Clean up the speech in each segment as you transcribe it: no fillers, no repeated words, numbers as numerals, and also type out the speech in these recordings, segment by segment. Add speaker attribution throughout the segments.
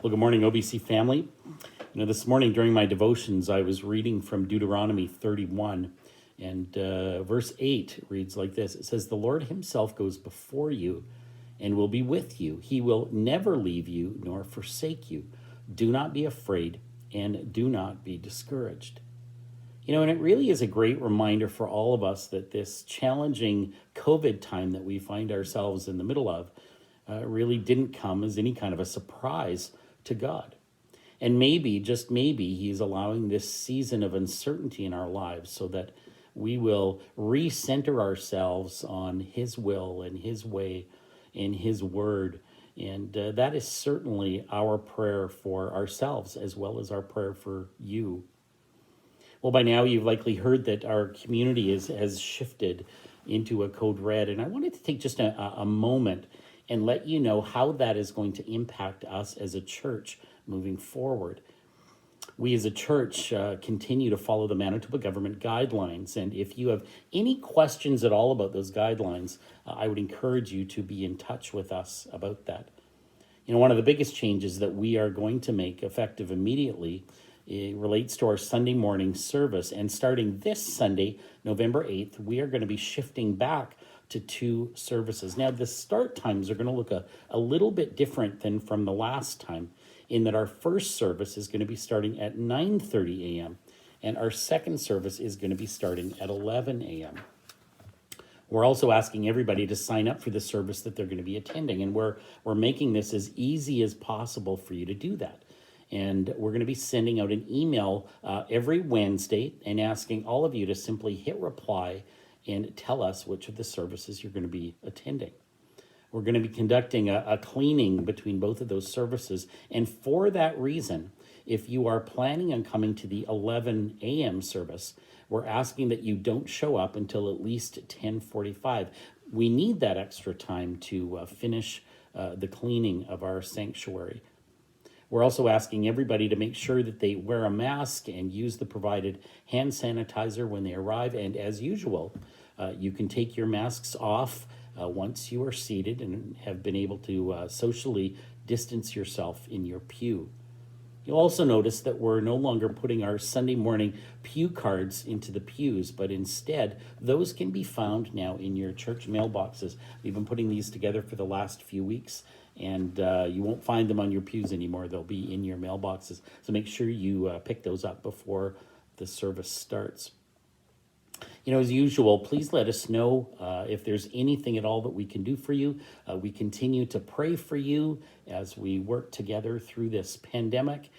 Speaker 1: Well, good morning, OBC family. This morning during my devotions, I was reading from Deuteronomy 31, and verse 8 reads like this. It says, "The Lord himself goes before you and will be with you. He will never leave you nor forsake you. Do not be afraid and do not be discouraged." And it really is a great reminder for all of us that this challenging COVID time that we find ourselves in the middle of really didn't come as any kind of a surprise to God. And maybe, just maybe, he's allowing this season of uncertainty in our lives so that we will recenter ourselves on his will and his way and his word. And that is certainly our prayer for ourselves as well as our prayer for you. Well, by now you've likely heard that our community has shifted into a code red. And I wanted to take just a moment and let you know how that is going to impact us as a church moving forward. We as a church continue to follow the Manitoba government guidelines. And if you have any questions at all about those guidelines, I would encourage you to be in touch with us about that. One of the biggest changes that we are going to make effective immediately relates to our Sunday morning service. And starting this Sunday, November 8th, we are going to be shifting back to 2 services. Now, the start times are going to look a little bit different than from the last time, in that our first service is going to be starting at 9:30 a.m. and our second service is going to be starting at 11 a.m. We're also asking everybody to sign up for the service that they're going to be attending, and we're making this as easy as possible for you to do that. And we're going to be sending out an email every Wednesday and asking all of you to simply hit reply and tell us which of the services you're going to be attending. We're going to be conducting a cleaning between both of those services. And for that reason, if you are planning on coming to the 11 a.m. service, we're asking that you don't show up until at least 10:45. We need that extra time to finish the cleaning of our sanctuary. We're also asking everybody to make sure that they wear a mask and use the provided hand sanitizer when they arrive. And as usual, you can take your masks off once you are seated and have been able to socially distance yourself in your pew. You'll also notice that we're no longer putting our Sunday morning pew cards into the pews, but instead, those can be found now in your church mailboxes. We've been putting these together for the last few weeks, and you won't find them on your pews anymore. They'll be in your mailboxes. So make sure you pick those up before the service starts. As usual, please let us know if there's anything at all that we can do for you. We continue to pray for you as we work together through this pandemic.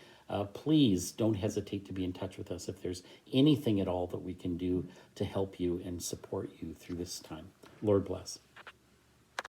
Speaker 1: Please don't hesitate to be in touch with us if there's anything at all that we can do to help you and support you through this time. Lord bless.